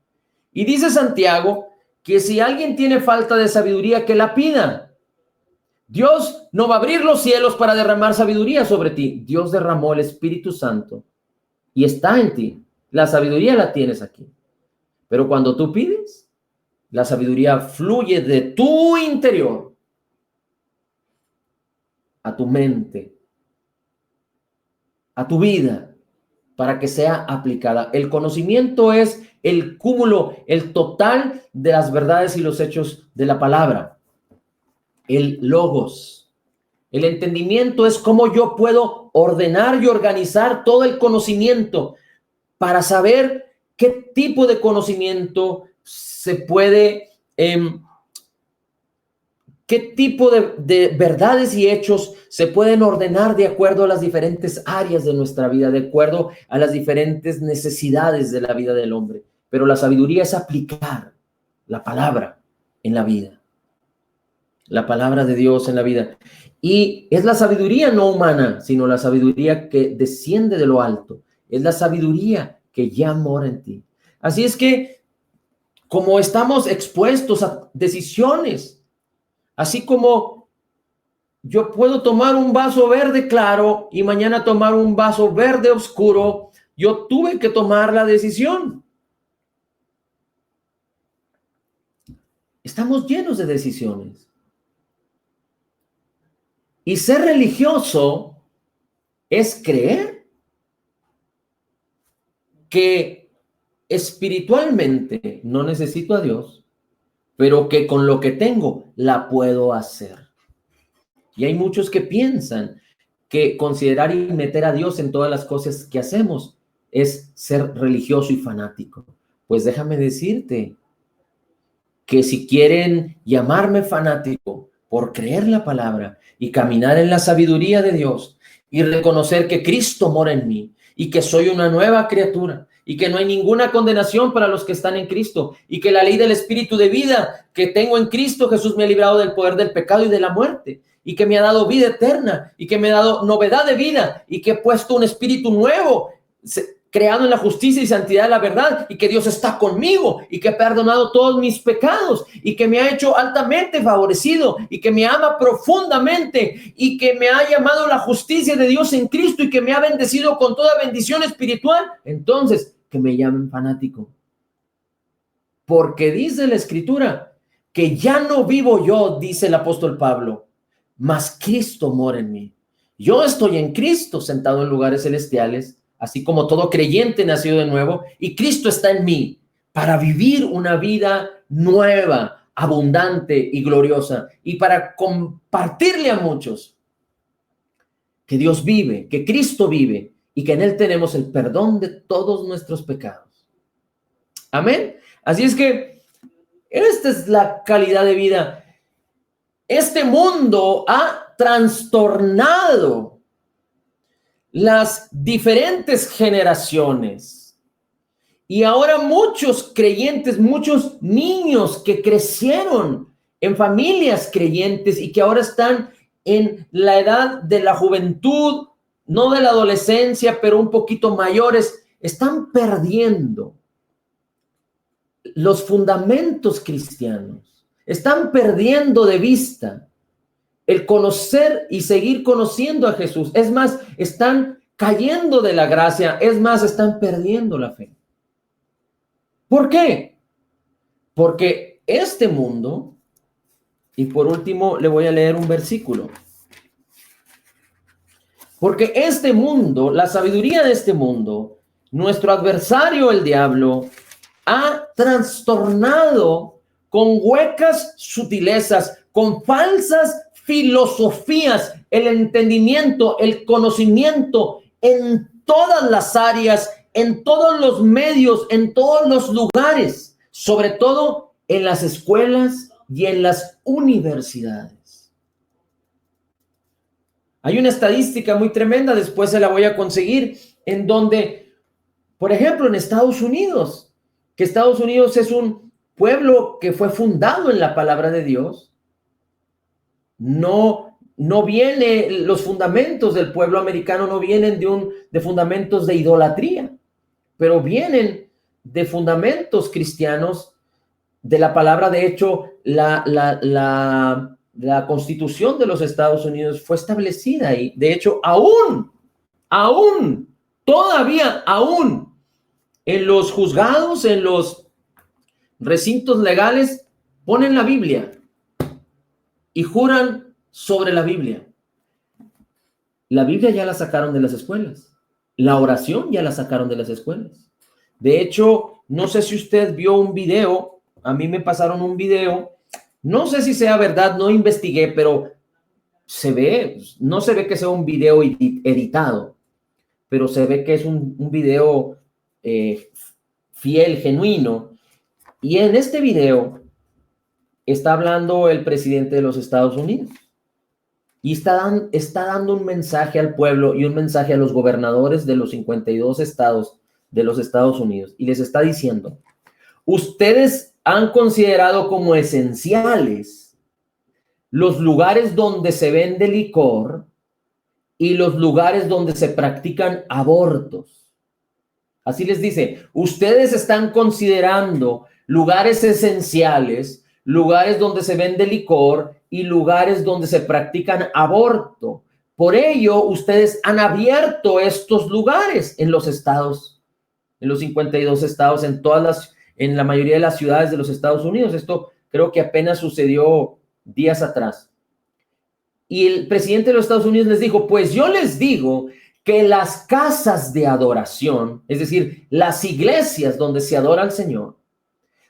Y dice Santiago que si alguien tiene falta de sabiduría, que la pida. Dios no va a abrir los cielos para derramar sabiduría sobre ti. Dios derramó el Espíritu Santo y está en ti. La sabiduría la tienes aquí. Pero cuando tú pides, la sabiduría fluye de tu interior a tu mente, a tu vida, para que sea aplicada. El conocimiento es el cúmulo, el total de las verdades y los hechos de la palabra. El logos. El entendimiento es cómo yo puedo ordenar y organizar todo el conocimiento para saber qué tipo de conocimiento se puede, qué tipo de verdades y hechos se pueden ordenar de acuerdo a las diferentes áreas de nuestra vida, de acuerdo a las diferentes necesidades de la vida del hombre. Pero la sabiduría es aplicar la palabra en la vida. La palabra de Dios en la vida. Y es la sabiduría no humana, sino la sabiduría que desciende de lo alto. Es la sabiduría que ya mora en ti. Así es que, como estamos expuestos a decisiones, así como yo puedo tomar un vaso verde claro y mañana tomar un vaso verde oscuro, yo tuve que tomar la decisión. Estamos llenos de decisiones. Y ser religioso es creer que espiritualmente no necesito a Dios, pero que con lo que tengo la puedo hacer. Y hay muchos que piensan que considerar y meter a Dios en todas las cosas que hacemos es ser religioso y fanático. Pues déjame decirte que si quieren llamarme fanático por creer la palabra y caminar en la sabiduría de Dios y reconocer que Cristo mora en mí y que soy una nueva criatura y que no hay ninguna condenación para los que están en Cristo y que la ley del Espíritu de vida que tengo en Cristo Jesús me ha librado del poder del pecado y de la muerte y que me ha dado vida eterna y que me ha dado novedad de vida y que he puesto un espíritu nuevo creado en la justicia y santidad de la verdad, y que Dios está conmigo, y que ha perdonado todos mis pecados, y que me ha hecho altamente favorecido, y que me ama profundamente, y que me ha llamado la justicia de Dios en Cristo, y que me ha bendecido con toda bendición espiritual. Entonces, que me llamen fanático. Porque dice la Escritura que ya no vivo yo, dice el apóstol Pablo, mas Cristo mora en mí. Yo estoy en Cristo, sentado en lugares celestiales, así como todo creyente nacido de nuevo, y Cristo está en mí para vivir una vida nueva, abundante y gloriosa, y para compartirle a muchos que Dios vive, que Cristo vive, y que en Él tenemos el perdón de todos nuestros pecados. Amén. Así es que esta es la calidad de vida. Este mundo ha trastornado las diferentes generaciones. Y ahora muchos creyentes, muchos niños que crecieron en familias creyentes y que ahora están en la edad de la juventud, no de la adolescencia, pero un poquito mayores, están perdiendo los fundamentos cristianos, están perdiendo de vista el conocer y seguir conociendo a Jesús. Es más, están cayendo de la gracia. Es más, están perdiendo la fe. ¿Por qué? Porque este mundo, y por último le voy a leer un versículo. Porque este mundo, la sabiduría de este mundo, nuestro adversario el diablo, ha trastornado con huecas sutilezas, con falsas filosofías, el entendimiento, el conocimiento en todas las áreas, en todos los medios, en todos los lugares, sobre todo en las escuelas y en las universidades. Hay una estadística muy tremenda, después se la voy a conseguir, en donde, por ejemplo, en Estados Unidos, que Estados Unidos es un pueblo que fue fundado en la palabra de Dios. No viene, los fundamentos del pueblo americano no vienen de fundamentos de idolatría, pero vienen de fundamentos cristianos de la palabra. De hecho, la Constitución de los Estados Unidos fue establecida ahí. De hecho, todavía en los juzgados, en los recintos legales, ponen la Biblia y juran sobre la Biblia. La Biblia ya la sacaron de las escuelas. La oración ya la sacaron de las escuelas. De hecho, no sé si usted vio un video, a mí me pasaron un video, no sé si sea verdad, no investigué, pero no se ve que sea un video editado, pero se ve que es un video fiel, genuino. Y en este video está hablando el presidente de los Estados Unidos y está dando un mensaje al pueblo y un mensaje a los gobernadores de los 52 estados de los Estados Unidos, y les está diciendo: ustedes han considerado como esenciales los lugares donde se vende licor y los lugares donde se practican abortos. Así les dice: ustedes están considerando lugares esenciales, lugares donde se vende licor y lugares donde se practican aborto. Por ello, ustedes han abierto estos lugares en los estados, en los 52 estados, en la mayoría de las ciudades de los Estados Unidos. Esto creo que apenas sucedió días atrás. Y el presidente de los Estados Unidos les dijo: pues yo les digo que las casas de adoración, es decir, las iglesias donde se adora al Señor,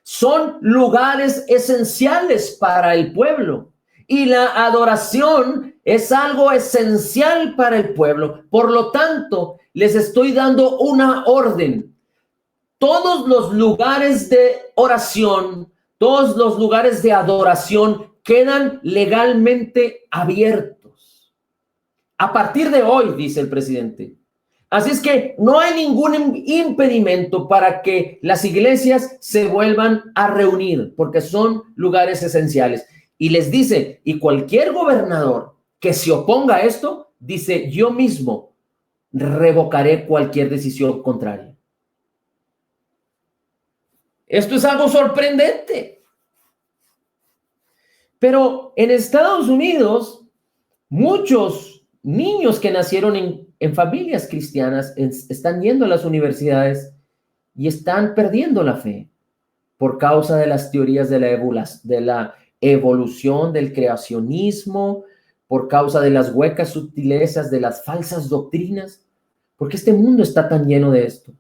son lugares esenciales para el pueblo. Y la adoración es algo esencial para el pueblo. Por lo tanto, les estoy dando una orden. Todos los lugares de oración, todos los lugares de adoración quedan legalmente abiertos. A partir de hoy, dice el presidente. Así es que no hay ningún impedimento para que las iglesias se vuelvan a reunir, porque son lugares esenciales. Y les dice, y cualquier gobernador que se oponga a esto, dice, yo mismo revocaré cualquier decisión contraria. Esto es algo sorprendente. Pero en Estados Unidos, muchos niños que nacieron en familias cristianas están yendo a las universidades y están perdiendo la fe por causa de las teorías de la evolución, del creacionismo, por causa de las huecas sutilezas, de las falsas doctrinas, porque este mundo está tan lleno de esto.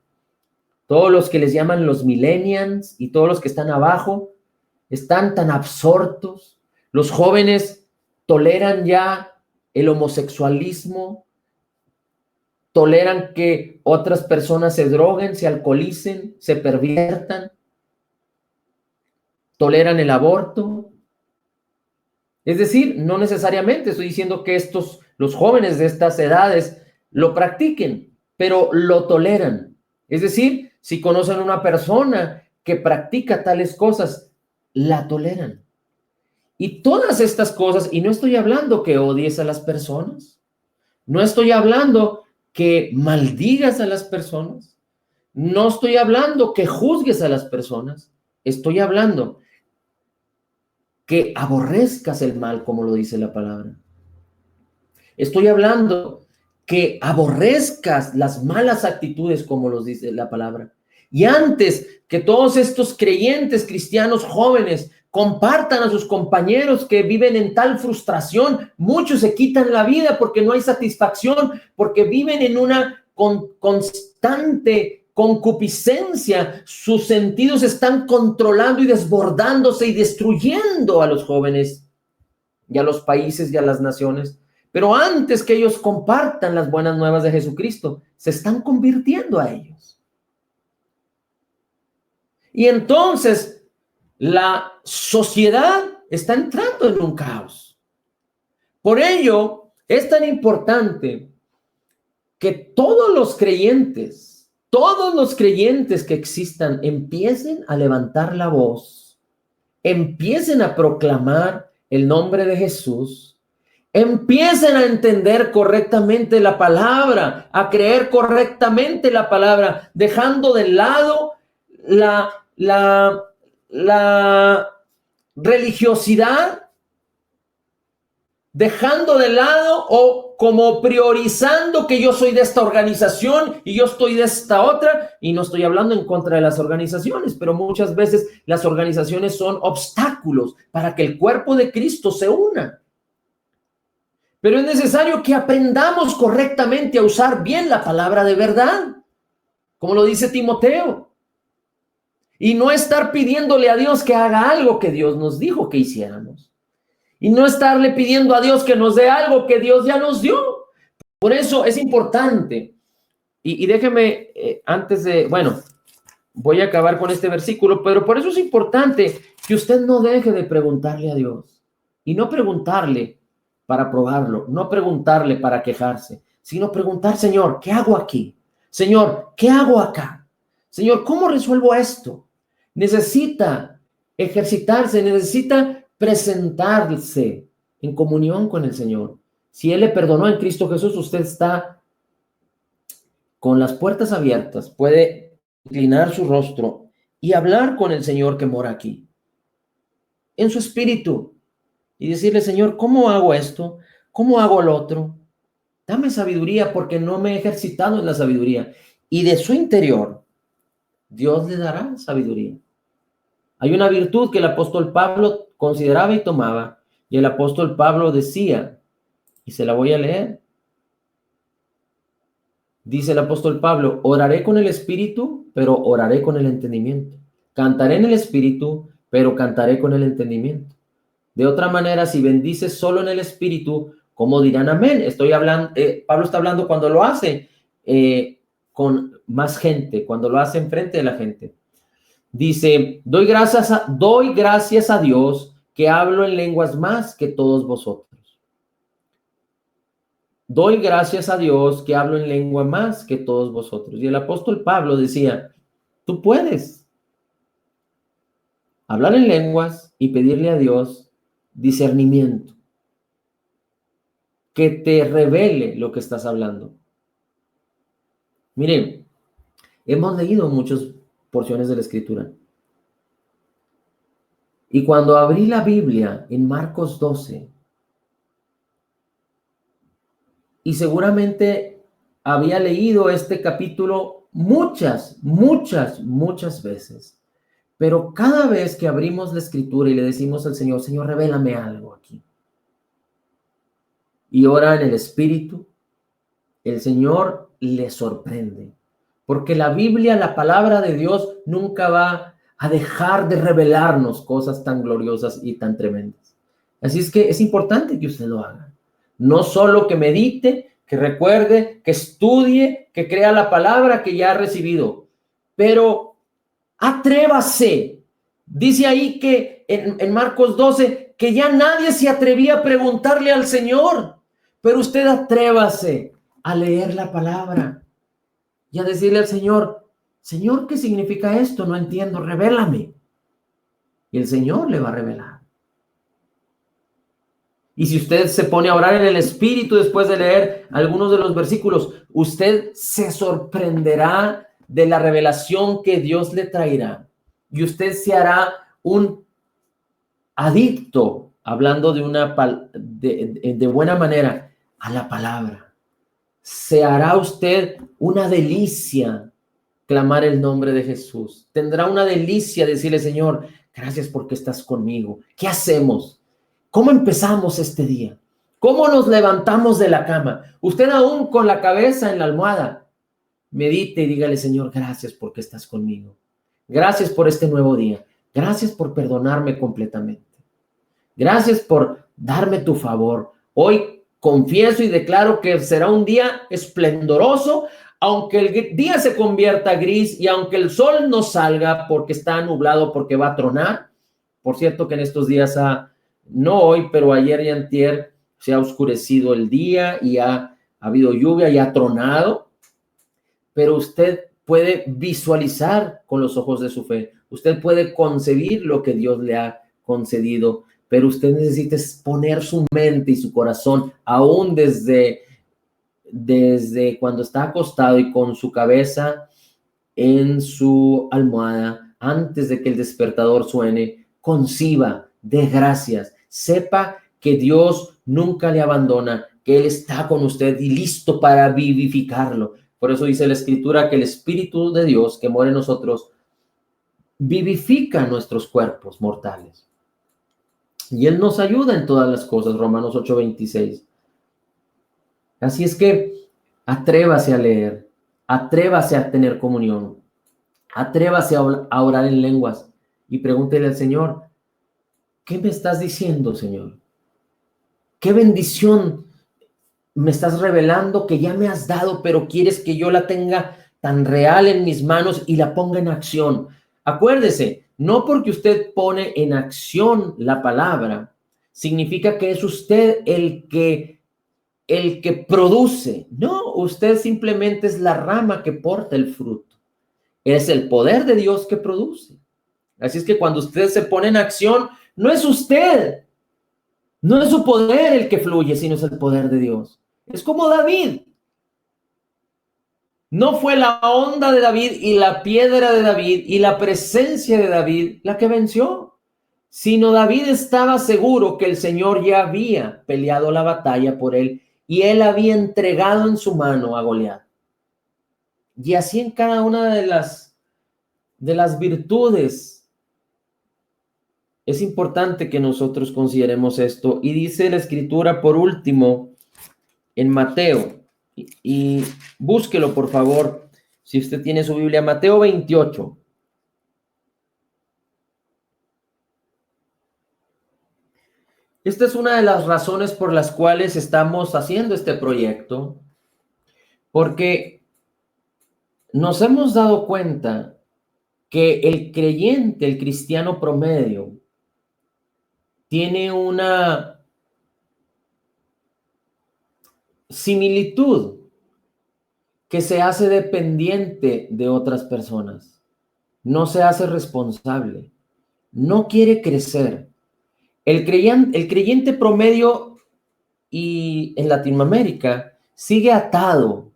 Todos los que les llaman los millennials y todos los que están abajo están tan absortos. Los jóvenes toleran ya el homosexualismo, toleran que otras personas se droguen, se alcoholicen, se perviertan, toleran el aborto. Es decir, no necesariamente estoy diciendo que los jóvenes de estas edades lo practiquen, pero lo toleran. Es decir, si conocen a una persona que practica tales cosas, la toleran. Y todas estas cosas, y no estoy hablando que odies a las personas, no estoy hablando que maldigas a las personas, no estoy hablando que juzgues a las personas, estoy hablando que aborrezcas el mal, como lo dice la palabra. Estoy hablando que aborrezcas las malas actitudes, como los dice la palabra. Y antes que todos estos creyentes cristianos jóvenes compartan a sus compañeros que viven en tal frustración, muchos se quitan la vida porque no hay satisfacción, porque viven en una constante concupiscencia, sus sentidos están controlando y desbordándose y destruyendo a los jóvenes y a los países y a las naciones. Pero antes que ellos compartan las buenas nuevas de Jesucristo, se están convirtiendo a ellos. Y entonces la sociedad está entrando en un caos. Por ello, es tan importante que todos los creyentes que existan empiecen a levantar la voz, empiecen a proclamar el nombre de Jesús, empiecen a entender correctamente la palabra, a creer correctamente la palabra, dejando de lado la religiosidad, dejando de lado o como priorizando que yo soy de esta organización y yo estoy de esta otra, y no estoy hablando en contra de las organizaciones, pero muchas veces las organizaciones son obstáculos para que el cuerpo de Cristo se una. Pero es necesario que aprendamos correctamente a usar bien la palabra de verdad, como lo dice Timoteo, y no estar pidiéndole a Dios que haga algo que Dios nos dijo que hiciéramos. Y no estarle pidiendo a Dios que nos dé algo que Dios ya nos dio. Por eso es importante. Y déjeme, voy a acabar con este versículo, pero por eso es importante que usted no deje de preguntarle a Dios. Y no preguntarle para probarlo, no preguntarle para quejarse, sino preguntar, Señor, ¿qué hago aquí? Señor, ¿qué hago acá? Señor, ¿cómo resuelvo esto? Necesita ejercitarse, necesita presentarse en comunión con el Señor. Si Él le perdonó en Cristo Jesús, usted está con las puertas abiertas, puede inclinar su rostro y hablar con el Señor que mora aquí, en su espíritu, y decirle, Señor, ¿cómo hago esto? ¿Cómo hago lo otro? Dame sabiduría porque no me he ejercitado en la sabiduría. Y de su interior, Dios le dará sabiduría. Hay una virtud que el apóstol Pablo consideraba y tomaba, y el apóstol Pablo decía, y se la voy a leer. Dice el apóstol Pablo, oraré con el espíritu, pero oraré con el entendimiento. Cantaré en el espíritu, pero cantaré con el entendimiento. De otra manera, si bendices solo en el espíritu, ¿cómo dirán amén? Estoy hablando, Pablo está hablando cuando lo hace con más gente, cuando lo hace enfrente de la gente. Dice, doy gracias a Dios que hablo en lenguas más que todos vosotros. Doy gracias a Dios que hablo en lengua más que todos vosotros. Y el apóstol Pablo decía, tú puedes hablar en lenguas y pedirle a Dios discernimiento, que te revele lo que estás hablando. Miren, hemos leído muchas porciones de la Escritura. Y cuando abrí la Biblia en Marcos 12, y seguramente había leído este capítulo muchas veces, pero cada vez que abrimos la Escritura y le decimos al Señor, Señor, revélame algo aquí, y ora en el Espíritu, el Señor le sorprende, porque la Biblia, la palabra de Dios, nunca va a dejar de revelarnos cosas tan gloriosas y tan tremendas. Así es que es importante que usted lo haga. No solo que medite, que recuerde, que estudie, que crea la palabra que ya ha recibido, pero atrévase. Dice ahí que en Marcos 12, que ya nadie se atrevía a preguntarle al Señor, pero usted atrévase a leer la palabra y a decirle al Señor, Señor, ¿qué significa esto? No entiendo, revélame. Y el Señor le va a revelar. Y si usted se pone a orar en el Espíritu después de leer algunos de los versículos, usted se sorprenderá de la revelación que Dios le traerá. Y usted se hará un adicto, hablando de buena manera, a la palabra. Se hará usted una delicia clamar el nombre de Jesús. Tendrá una delicia decirle, Señor, gracias porque estás conmigo. ¿Qué hacemos? ¿Cómo empezamos este día? ¿Cómo nos levantamos de la cama? Usted aún con la cabeza en la almohada, medite y dígale, Señor, gracias porque estás conmigo. Gracias por este nuevo día. Gracias por perdonarme completamente. Gracias por darme tu favor. Hoy confieso y declaro que será un día esplendoroso, aunque el día se convierta gris y aunque el sol no salga porque está nublado, porque va a tronar. Por cierto que en estos días no hoy, pero ayer y antier se ha oscurecido el día y ha habido lluvia y ha tronado, pero usted puede visualizar con los ojos de su fe, usted puede concebir lo que Dios le ha concedido, pero usted necesita poner su mente y su corazón, aún desde cuando está acostado y con su cabeza en su almohada, antes de que el despertador suene, conciba, dé gracias, sepa que Dios nunca le abandona, que Él está con usted y listo para vivificarlo. Por eso dice la Escritura que el Espíritu de Dios que mora en nosotros vivifica nuestros cuerpos mortales. Y Él nos ayuda en todas las cosas, Romanos 8:26. Así es que atrévase a leer, atrévase a tener comunión, atrévase a orar en lenguas y pregúntele al Señor, ¿qué me estás diciendo, Señor? ¿Qué bendición me estás revelando que ya me has dado, pero quieres que yo la tenga tan real en mis manos y la ponga en acción? Acuérdese, no porque usted pone en acción la palabra, significa que es usted el que produce. No, usted simplemente es la rama que porta el fruto. Es el poder de Dios que produce. Así es que cuando usted se pone en acción, no es usted, no es su poder el que fluye, sino es el poder de Dios. Es como David. No fue la onda de David y la piedra de David y la presencia de David la que venció, sino David estaba seguro que el Señor ya había peleado la batalla por él y él había entregado en su mano a Goliat. Y así en cada una de las virtudes es importante que nosotros consideremos esto. Y dice la Escritura por último en Mateo, y búsquelo por favor, si usted tiene su Biblia, Mateo 28. Esta es una de las razones por las cuales estamos haciendo este proyecto, porque nos hemos dado cuenta que el creyente, el cristiano promedio, tiene una similitud que se hace dependiente de otras personas, no se hace responsable, no quiere crecer. El creyente promedio y en Latinoamérica sigue atado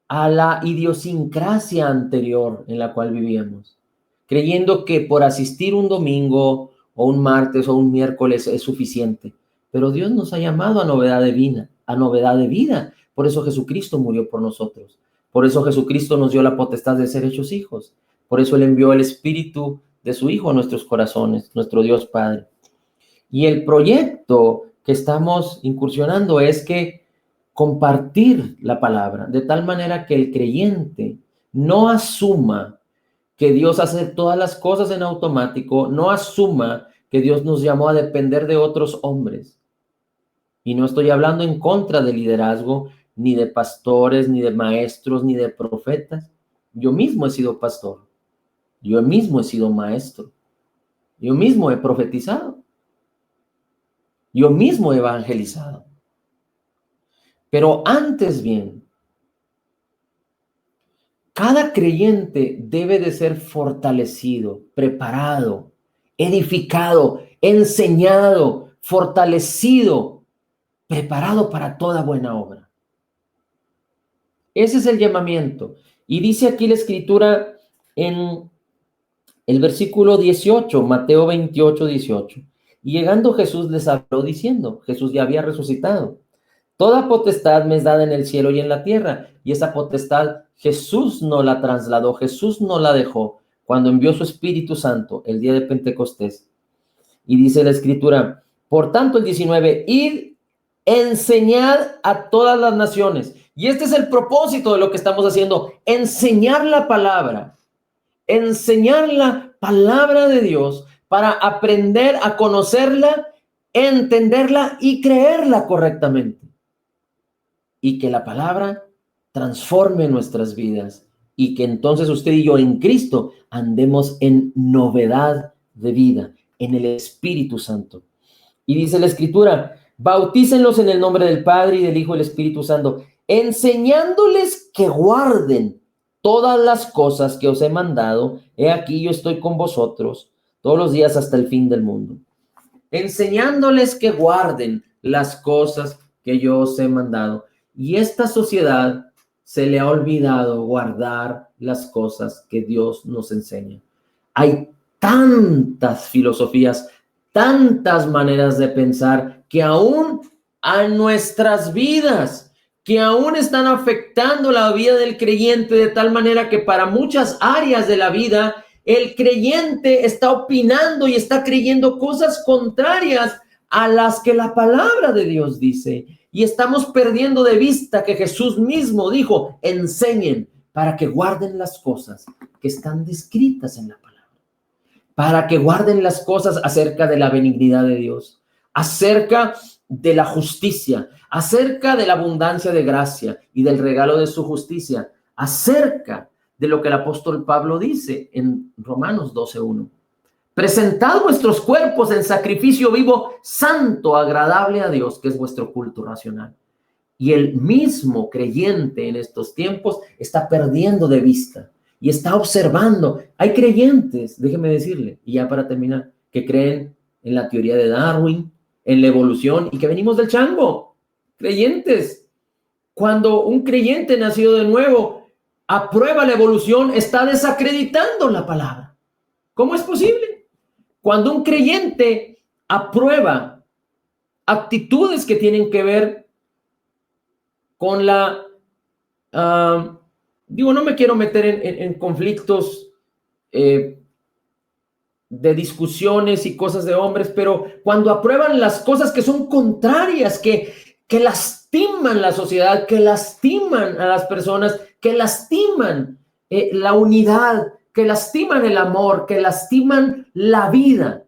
a la idiosincrasia anterior en la cual vivíamos, creyendo que por asistir un domingo o un martes o un miércoles es suficiente. Pero Dios nos ha llamado a novedad de vida, a novedad de vida. Por eso Jesucristo murió por nosotros. Por eso Jesucristo nos dio la potestad de ser hechos hijos. Por eso Él envió el Espíritu de su Hijo a nuestros corazones, nuestro Dios Padre. Y el proyecto que estamos incursionando es que compartir la palabra de tal manera que el creyente no asuma que Dios hace todas las cosas en automático, no asuma que Dios nos llamó a depender de otros hombres. Y no estoy hablando en contra del liderazgo, ni de pastores, ni de maestros, ni de profetas. Yo mismo he sido pastor, yo mismo he sido maestro, yo mismo he profetizado, yo mismo he evangelizado. Pero antes bien, cada creyente debe de ser fortalecido, preparado, edificado, enseñado, fortalecido, preparado para toda buena obra. Ese es el llamamiento. Y dice aquí la Escritura en el versículo 18, Mateo 28, 18. Y llegando Jesús les habló diciendo, Jesús ya había resucitado. Toda potestad me es dada en el cielo y en la tierra. Y esa potestad Jesús no la trasladó, Jesús no la dejó cuando envió su Espíritu Santo el día de Pentecostés. Y dice la Escritura, por tanto el 19, id, enseñad a todas las naciones. Y este es el propósito de lo que estamos haciendo, enseñar la palabra de Dios para aprender a conocerla, entenderla y creerla correctamente. Y que la palabra transforme nuestras vidas y que entonces usted y yo en Cristo andemos en novedad de vida, en el Espíritu Santo. Y dice la Escritura, bautícenlos en el nombre del Padre y del Hijo y del Espíritu Santo, enseñándoles que guarden todas las cosas que os he mandado. He aquí yo estoy con vosotros todos los días hasta el fin del mundo. Enseñándoles que guarden las cosas que yo os he mandado. Y esta sociedad se le ha olvidado guardar las cosas que Dios nos enseña. Hay tantas filosofías, tantas maneras de pensar que aún a nuestras vidas, que aún están afectando la vida del creyente de tal manera que para muchas áreas de la vida el creyente está opinando y está creyendo cosas contrarias a las que la palabra de Dios dice. Y estamos perdiendo de vista que Jesús mismo dijo, enseñen para que guarden las cosas que están descritas en la palabra. Para que guarden las cosas acerca de la benignidad de Dios, acerca de la justicia, acerca de la abundancia de gracia y del regalo de su justicia, acerca de lo que el apóstol Pablo dice en Romanos 12:1. Presentad vuestros cuerpos en sacrificio vivo, santo, agradable a Dios, que es vuestro culto racional. Y el mismo creyente en estos tiempos está perdiendo de vista y está observando. Hay creyentes, déjeme decirle, y ya para terminar, que creen en la teoría de Darwin, en la evolución y que venimos del chango. Creyentes. Cuando un creyente nacido de nuevo aprueba la evolución, está desacreditando la palabra. ¿Cómo es posible? Cuando un creyente aprueba actitudes que tienen que ver con la... no me quiero meter en conflictos de discusiones y cosas de hombres, pero cuando aprueban las cosas que son contrarias, que lastiman la sociedad, que lastiman a las personas, que lastiman la unidad, que lastiman el amor, que lastiman la vida.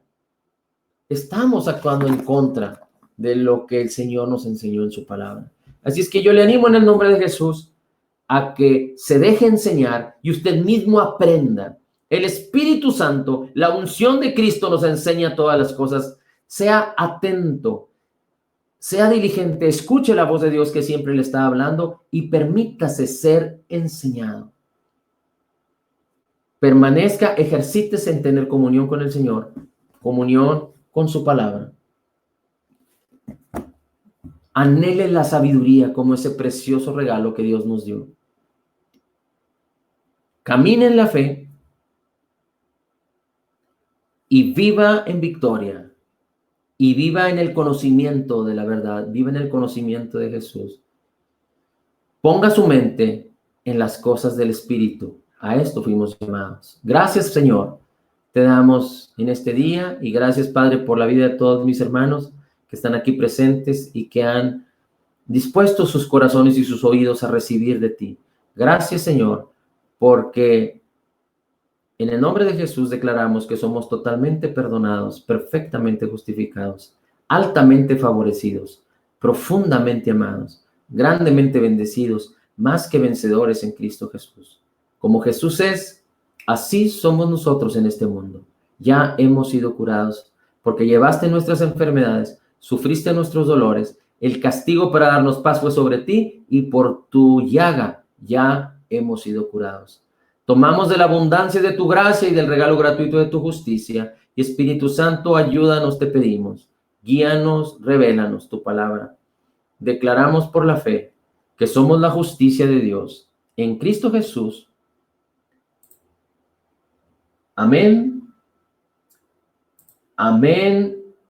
estamos actuando en contra de lo que el Señor nos enseñó en su palabra. Así es que yo le animo en el nombre de Jesús a que se deje enseñar y usted mismo aprenda. El Espíritu Santo, la unción de Cristo nos enseña todas las cosas. Sea atento, sea diligente, escuche la voz de Dios que siempre le está hablando y permítase ser enseñado. Permanezca, ejercítese en tener comunión con el Señor, comunión con su palabra. Anhele la sabiduría como ese precioso regalo que Dios nos dio. Camine en la fe y viva en victoria. Y viva en el conocimiento de la verdad, viva en el conocimiento de Jesús. Ponga su mente en las cosas del Espíritu. A esto fuimos llamados. Gracias, Señor. Te damos en este día y gracias, Padre, por la vida de todos mis hermanos que están aquí presentes y que han dispuesto sus corazones y sus oídos a recibir de ti. Gracias, Señor, porque en el nombre de Jesús declaramos que somos totalmente perdonados, perfectamente justificados, altamente favorecidos, profundamente amados, grandemente bendecidos, más que vencedores en Cristo Jesús. Como Jesús es, así somos nosotros en este mundo. Ya hemos sido curados porque llevaste nuestras enfermedades, sufriste nuestros dolores, el castigo para darnos paz fue sobre ti y por tu llaga ya hemos sido curados. Tomamos de la abundancia de tu gracia y del regalo gratuito de tu justicia. Y Espíritu Santo, ayúdanos, te pedimos. Guíanos, revélanos tu palabra. Declaramos por la fe que somos la justicia de Dios en Cristo Jesús. Amén. Amén